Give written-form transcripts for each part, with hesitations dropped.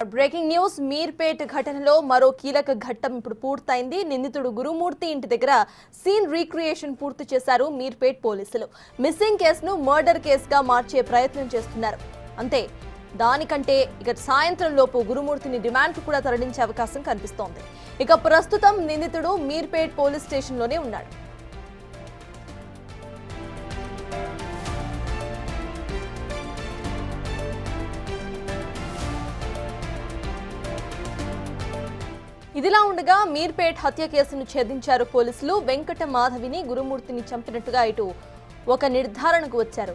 Breaking news Meerpet ఘటనలో మరో కీలక ఘట్టం ఇప్పుడు పూర్తయింది. నిందితుడు గురుమూర్తి ఇంటి దగ్గర సీన్ రీక్రియేషన్ పూర్తి చేశారు మీర్పేట్ పోలీసులు. మిస్సింగ్ కేసును మర్డర్ కేసుగా మార్చే ప్రయత్నం చేస్తున్నారు. అంతే దానికంటే ఇక సాయంత్రం లోపు గురుమూర్తిని రిమాండ్కు కూడా తరలించే అవకాశం కనిపిస్తోంది. ఇక ప్రస్తుతం నిందితుడు మీర్పేట్ పోలీస్ స్టేషన్లోనే ఉన్నాడు. ఇదిలా ఉండగా మీర్పేట్ హత్య కేసును ఛేదించారు పోలీసులు. వెంకట మాధవిని గురుమూర్తిని చంపినట్టుగా ఇటు ఒక నిర్ధారణకు వచ్చారు.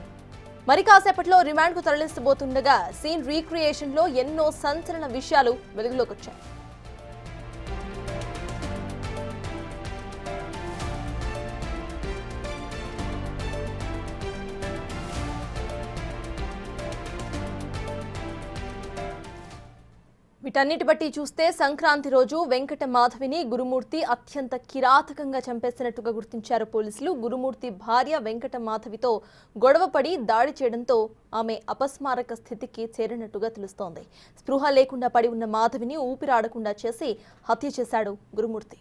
మరి కాసేపట్లో రిమాండ్కు తరలించబోతుండగా సీన్ రీక్రియేషన్ లో ఎన్నో సంచలన విషయాలు వెలుగులోకి వచ్చాయి. వీటన్నిటి బట్టి చూస్తే సంక్రాంతి రోజు వెంకట మాధవిని గురుమూర్తి అత్యంత కిరాతకంగా చంపేసినట్టుగా గుర్తించారు పోలీసులు. గురుమూర్తి భార్య వెంకట మాధవితో గొడవపడి దాడి చేయడంతో ఆమె అపస్మారక స్థితికి చేరినట్టుగా తెలుస్తోంది. స్పృహ లేకుండా పడి ఉన్న మాధవిని ఊపిరాడకుండా చేసి హత్య చేశాడు గురుమూర్తి.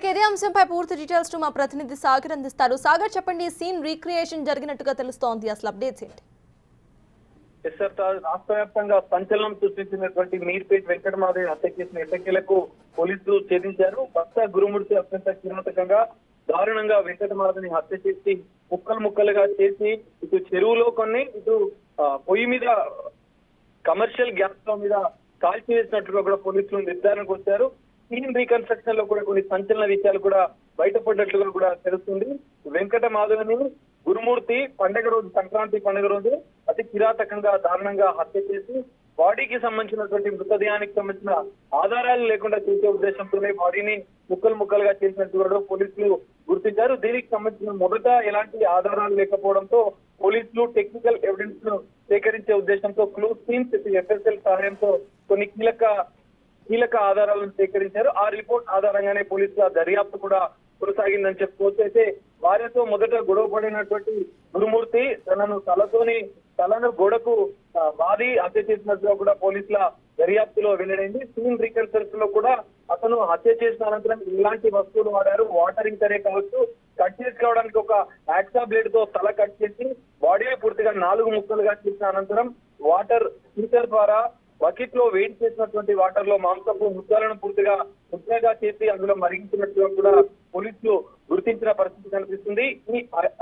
ఇదే అంశంపై పూర్తి డీటెయిల్స్ మా ప్రతినిధి సాగర్ అందిస్తారు. సాగర్, చెప్పండి, సీన్ రీక్రియేషన్ జరిగినట్టుగా తెలుస్తోంది, అసలు అప్డేట్స్ ఏంటి? రాష్ట్ర వ్యాప్తంగా సంచలనం సృష్టించినటువంటి మీర్పేట్ వెంకటమాధవి హత్య కేసును ఎట్టకేలకు పోలీసులు ఛేదించారు. భక్త గురుమూర్తి అత్యంత కిరాతకంగా దారుణంగా వెంకటమాధవిని హత్య చేసి ముక్కలుగా చేసి ఇటు చెరువులో కొన్ని ఇటు పొయ్యి మీద కమర్షియల్ గ్యాస్ స్టవ్ మీద కాల్చివేసినట్టుగా కూడా పోలీసులు నిర్ధారణకు వచ్చారు. సీన్ రీకన్స్ట్రక్షన్ లో కూడా కొన్ని సంచలన విషయాలు కూడా బయటపడ్డట్లుగా కూడా తెలుస్తుంది. వెంకట మాధవిని గురుమూర్తి పండుగ రోజు, సంక్రాంతి పండుగ రోజు అతి కిరాతకంగా దారుణంగా హత్య చేసి బాడీకి సంబంధించినటువంటి మృతదేహానికి సంబంధించిన ఆధారాలు లేకుండా చేసే ఉద్దేశంతోనే బాడీని ముక్కలుగా చేసినట్టు కూడా పోలీసులు గుర్తించారు. దీనికి సంబంధించిన మొదట ఎలాంటి ఆధారాలు లేకపోవడంతో పోలీసులు టెక్నికల్ ఎవిడెన్స్ ను సేకరించే ఉద్దేశంతో క్లూ టీమ్స్ ఎఫ్ఎస్ఎల్ సహాయంతో కొన్ని కీలక ఆధారాలను సేకరించారు. ఆ రిపోర్ట్ ఆధారంగానే పోలీసుల దర్యాప్తు కూడా కొనసాగిందని చెప్పుకోవచ్చు. అయితే భార్యతో మొదట గొడవ పడినటువంటి గురుమూర్తి తలను గోడకు బాధి హత్య చేసినట్టుగా కూడా పోలీసుల దర్యాప్తులో వెల్లడైంది. సీన్ రీకన్స్ట్రక్షన్ లో కూడా అతను హత్య చేసిన అనంతరం ఇలాంటి వస్తువులు వాడారు. వాటరింగ్ సరే కావచ్చు, కట్ చేసుకోవడానికి ఒక యాక్సా బ్లేడ్ తో తల కట్ చేసి బాడీ పూర్తిగా 4 ముక్కలుగా చేసిన అనంతరం వాటర్ హీటర్ ద్వారా బకెట్ లో వెయిట్ చేసినటువంటి వాటర్ లో మాంసపు ముద్దలను ముద్దగా చేసి అందులో మరిగించినట్టుగా కూడా పోలీసులు గుర్తించిన పరిస్థితి కనిపిస్తుంది.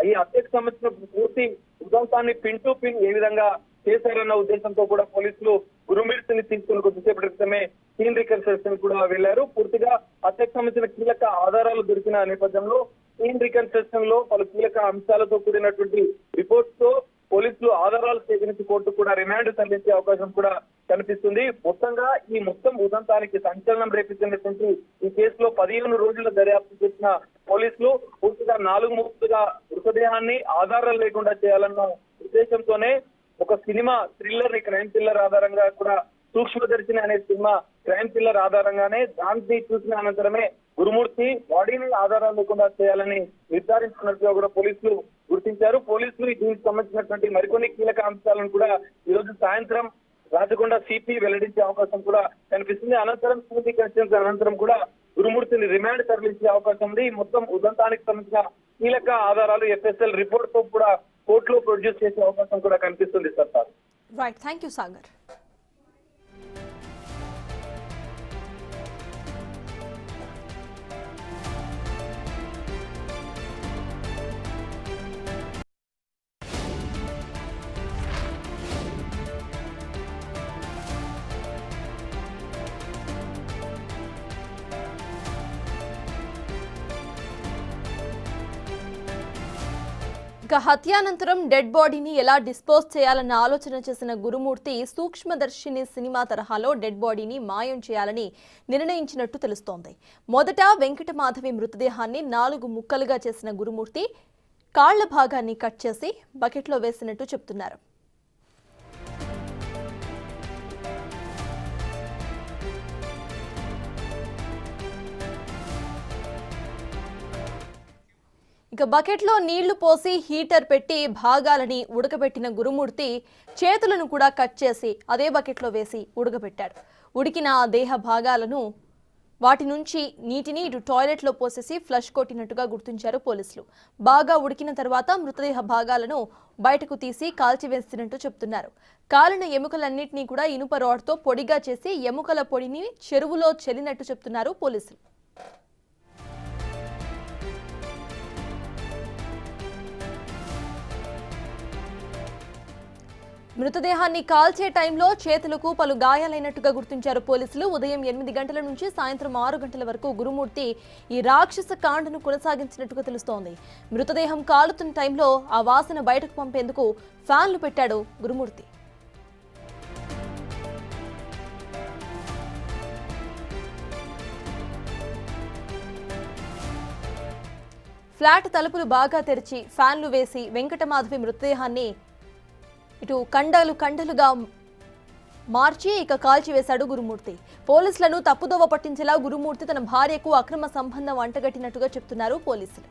ఈ హత్యకు సంబంధించిన పూర్తి ఉదంతాన్ని పిన్ టు పిన్ ఏ విధంగా చేశారన్న ఉద్దేశంతో కూడా పోలీసులు గురుమూర్తిని తీసుకుని కొద్దిసేపటి క్రితమే సీన్ రీకన్స్ట్రక్షన్ కూడా వెళ్లారు. పూర్తిగా హత్యకు సంబంధించిన కీలక ఆధారాలు దొరికిన నేపథ్యంలో సీన్ రీకన్స్ట్రక్షన్ లో పలు కీలక అంశాలతో కూడినటువంటి రిపోర్ట్స్ తో పోలీసులు ఆధారాలు సేకరించి కోర్టు కూడా రిమాండ్ తరలించే అవకాశం కూడా కనిపిస్తుంది. మొత్తంగా ఈ ఉదంతానికి సంచలనం రేపించినటువంటి ఈ కేసులో 15 రోజుల దర్యాప్తు చేసిన పోలీసులు పూర్తిగా 4 ముక్కలుగా మృతదేహాన్ని ఆధారాలు లేకుండా చేయాలన్న ఉద్దేశంతోనే ఒక సినిమా థ్రిల్లర్, క్రైమ్ థ్రిల్లర్ ఆధారంగా కూడా సూక్ష్మదర్శిని అనే సినిమా క్రైమ్ థ్రిల్లర్ ఆధారంగానే దాన్ని చూసిన అనంతరమే గురుమూర్తి బాడీని ఆధారాలు లేకుండా చేయాలని నిర్ధారించుకున్నట్టుగా కూడా పోలీసులు గుర్తించారు. పోలీసులు దీనికి సంబంధించినటువంటి మరికొన్ని కీలక అంశాలను కూడా ఈ రోజు సాయంత్రం రాచకొండ సిపి వెల్లడించే అవకాశం కూడా కనిపిస్తుంది. అనంతరం సీన్ రీకన్స్ట్రక్షన్ అనంతరం కూడా గురుమూర్తిని రిమాండ్ తరలించే అవకాశం ఉంది. మొత్తం ఉదంతానికి సంబంధించిన కీలక ఆధారాలు ఎఫ్ఎస్ఎల్ రిపోర్ట్ తో కూడా కోర్టులో ప్రొడ్యూస్ చేసే అవకాశం కూడా కనిపిస్తుంది. Sir, right, thank you Sagar. ఇక హత్యానంతరం డెడ్ బాడీని ఎలా డిస్పోజ్ చేయాలన్న ఆలోచన చేసిన గురుమూర్తి సూక్ష్మదర్శిని సినిమా తరహాలో డెడ్ బాడీని మాయం చేయాలని నిర్ణయించినట్టు తెలుస్తోంది. మొదట వెంకట మాధవి మృతదేహాన్ని 4 ముక్కలుగా చేసిన గురుమూర్తి కాళ్ల భాగాన్ని కట్ చేసి బకెట్లో వేసినట్టు చెప్తున్నారు. ఇక బకెట్లో నీళ్లు పోసి హీటర్ పెట్టి భాగాలని ఉడకబెట్టిన గురుమూర్తి చేతులను కూడా కట్ చేసి అదే బకెట్లో వేసి ఉడకబెట్టాడు. ఉడికిన ఆ దేహ భాగాలను వాటి నుంచి నీటిని ఇటు టాయిలెట్లో పోసేసి ఫ్లష్ కొట్టినట్టుగా గుర్తించారు పోలీసులు. బాగా ఉడికిన తర్వాత మృతదేహ భాగాలను బయటకు తీసి కాల్చివేసినట్టు చెప్తున్నారు. కాలిన ఎముకలన్నింటినీ కూడా ఇనుప రాడ్తో పొడిగా చేసి ఎముకల పొడిని చెరువులో చెల్లినట్టు చెప్తున్నారు పోలీసులు. మృతదేహాన్ని కాల్చే టైంలో చేతులకు పలు గాయాలైనట్టుగా గుర్తించారు పోలీసులు. ఉదయం 8 గంటల నుంచి సాయంత్రం 6 గంటల వరకు గురుమూర్తి ఈ రాక్షస కాండను కొనసాగించినట్టుగా తెలుస్తోంది. మృతదేహం కాలుతున్న టైంలో ఆ వాసన బయటకు పంపేందుకు ఫ్యాన్లు పెట్టాడు గురుమూర్తి. ఫ్లాట్ తలుపులు బాగా తెరిచి ఫ్యాన్లు వేసి వెంకటమాధవి మృతదేహాన్ని ఇటు కండలుగా మార్చి ఇక కాల్చివేశాడు గురుమూర్తి. పోలీసులను తప్పుదోవ పట్టించేలా గురుమూర్తి తన భార్యకు అక్రమ సంబంధం అంటగట్టినట్టుగా చెప్తున్నారు పోలీసులు.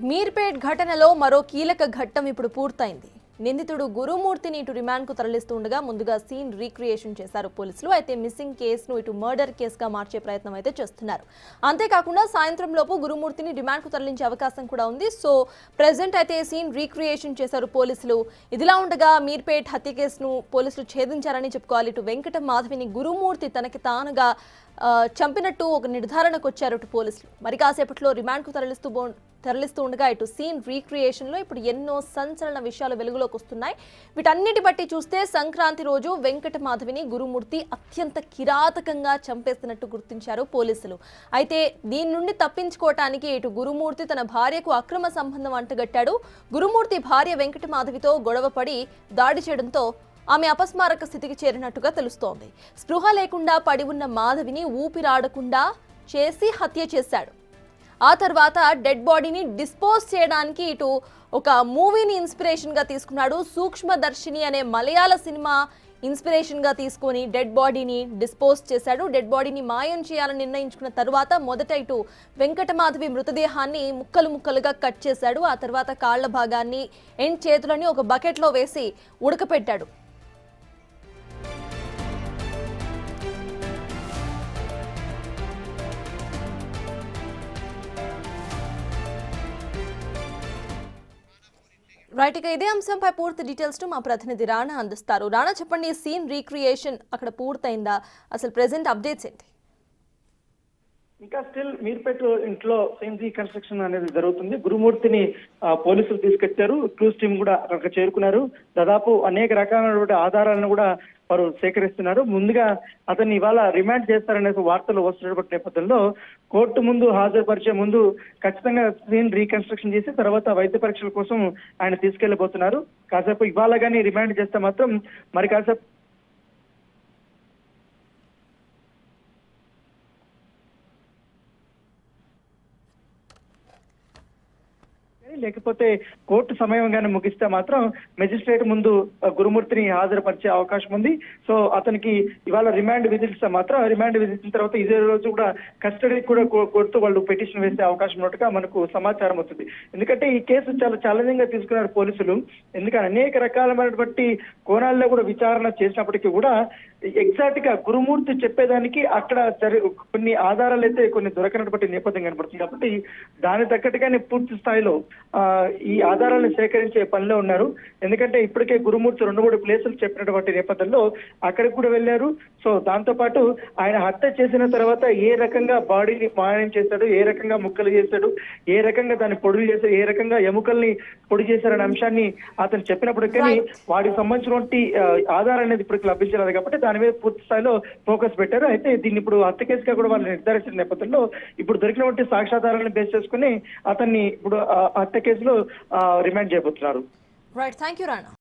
మీర్పేట్ ఘటనలో మరో కీలక ఘట్టం ఇప్పుడు పూర్తయింది. నిందితుడు గురుమూర్తిని ఇటు రిమాండ్కు తరలిస్తుండగా ముందుగా సీన్ రీక్రియేషన్ చేశారు పోలీసులు. అయితే మిస్సింగ్ కేసును ఇటు మర్డర్ కేసుగా మార్చే ప్రయత్నం అయితే చేస్తున్నారు. అంతేకాకుండా సాయంత్రం లోపు గురుమూర్తిని రిమాండ్కు తరలించే అవకాశం కూడా ఉంది. సో ప్రెజెంట్ అయితే సీన్ రీక్రియేషన్ చేశారు పోలీసులు. ఇదిలా ఉండగా మీర్పేట్ హత్య కేసును పోలీసులు ఛేదించారని చెప్పుకోవాలి. ఇటు వెంకట మాధవిని గురుమూర్తి తనకి తానుగా చంపినట్టు ఒక నిర్ధారణకు వచ్చారు ఇటు పోలీసులు. మరి కాసేపట్లో రిమాండ్కు తరలిస్తూ ఉండగా ఇటు సీన్ రీక్రియేషన్లో ఇప్పుడు ఎన్నో సంచలన విషయాలు వెలుగులోకి వస్తున్నాయి. వీటన్నిటి బట్టి చూస్తే సంక్రాంతి రోజు వెంకట మాధవిని గురుమూర్తి అత్యంత కిరాతకంగా చంపేస్తున్నట్టు గుర్తించారు పోలీసులు. అయితే దీని నుండి తప్పించుకోవటానికి ఇటు గురుమూర్తి తన భార్యకు అక్రమ సంబంధం అంటగట్టాడు. గురుమూర్తి భార్య వెంకట మాధవితో గొడవపడి దాడి చేయడంతో ఆమె అపస్మారక స్థితికి చేరినట్టుగా తెలుస్తోంది. స్పృహ లేకుండా పడి ఉన్న మాధవిని ఊపిరాడకుండా చేసి హత్య చేశాడు. ఆ తర్వాత డెడ్ బాడీని డిస్పోజ్ చేయడానికి ఇటు ఒక మూవీని ఇన్స్పిరేషన్గా తీసుకున్నాడు. సూక్ష్మదర్శిని అనే మలయాళ సినిమా ఇన్స్పిరేషన్గా తీసుకొని డెడ్ బాడీని డిస్పోజ్ చేశాడు. డెడ్ బాడీని మాయం చేయాలని నిర్ణయించుకున్న తర్వాత మొదట ఇటు వెంకటమాధవి మృతదేహాన్ని ముక్కలుగా కట్ చేశాడు. ఆ తర్వాత కాళ్ల భాగాన్ని ఎండ్ చేతులని ఒక బకెట్లో వేసి ఉడకపెట్టాడు. రైట్, ఇక ఇదే అంశంపై పూర్తి డీటెయిల్స్ మా ప్రతినిధి రాణా అందిస్తారు. రాణా, చెప్పండి, సీన్ రీక్రియేషన్ అక్కడ పూర్తయిందా? అసలు ప్రెసెంట్ అప్డేట్స్ ఏంటి? ఇంకా స్టిల్ మీర్పేట్ ఇంట్లో సీన్ రీకన్స్ట్రక్షన్ అనేది జరుగుతుంది. గురుమూర్తిని పోలీసులు తీసుకొచ్చారు. క్లూస్ టీం కూడా అక్కడ చేరుకున్నారు. దాదాపు అనేక రకాలైనటువంటి ఆధారాలను కూడా వారు సేకరిస్తున్నారు. ముందుగా అతన్ని ఇవాళ రిమాండ్ చేస్తారనే వార్తలు వస్తున్నటువంటి నేపథ్యంలో కోర్టు ముందు హాజరుపరిచే ముందు ఖచ్చితంగా సీన్ రీకన్స్ట్రక్షన్ చేసి తర్వాత వైద్య పరీక్షల కోసం ఆయన తీసుకెళ్లబోతున్నారు. కాసేపు ఇవాళ కానీ రిమాండ్ చేస్తే మాత్రం మరి కాసేపు లేకపోతే కోర్టు సమయంగానే ముగిస్తే మాత్రం మెజిస్ట్రేట్ ముందు గురుమూర్తిని హాజరుపరిచే అవకాశం ఉంది. సో అతనికి ఇవాళ రిమాండ్ విధిస్తే మాత్రం రిమాండ్ విధించిన తర్వాత ఇదే రోజు కూడా కస్టడీ కూడా కోర్టు వాళ్ళు పిటిషన్ వేసే అవకాశం ఉన్నట్టుగా మనకు సమాచారం వస్తుంది. ఎందుకంటే ఈ కేసు చాలా ఛాలెంజింగ్ గా తీసుకున్నారు పోలీసులు. ఎందుకంటే అనేక రకాలైనటువంటి కోణాల్లో కూడా విచారణ చేసినప్పటికీ కూడా ఎగ్జాక్ట్ గా గురుమూర్తి చెప్పేదానికి అక్కడ కొన్ని ఆధారాలు అయితే కొన్ని దొరకనటువంటి నేపథ్యం కనబడుతుంది. కాబట్టి దాని తగ్గట్టుగానే పూర్తి స్థాయిలో ఈ ఆధారాలను సేకరించే పనిలో ఉన్నారు. ఎందుకంటే ఇప్పటికే గురుమూర్తి 2-3 ప్లేసులు చెప్పినటువంటి నేపథ్యంలో అక్కడికి కూడా వెళ్ళారు. సో దాంతో పాటు ఆయన హత్య చేసిన తర్వాత ఏ రకంగా బాడీని మాయం చేశాడు, ఏ రకంగా ముక్కలు చేశాడు, ఏ రకంగా దాన్ని పొడులు చేశాడు, ఏ రకంగా ఎముకల్ని పొడి చేశారనే అంశాన్ని అతను చెప్పినప్పటికీ వాటికి సంబంధించినటువంటి ఆధారం అనేది ఇప్పటికి లభించలేదు కాబట్టి దాని మీద పూర్తి స్థాయిలో ఫోకస్ పెట్టారు. అయితే దీన్ని ఇప్పుడు హత్య కేసుగా కూడా వాళ్ళు నిర్ధారించిన నేపథ్యంలో ఇప్పుడు దొరికినటువంటి సాక్ష్యాధారాలను బేస్ చేసుకుని అతన్ని ఇప్పుడు హత్య కేసులో రిమాండ్ చేయబోతున్నారు. Right, thank you Rana.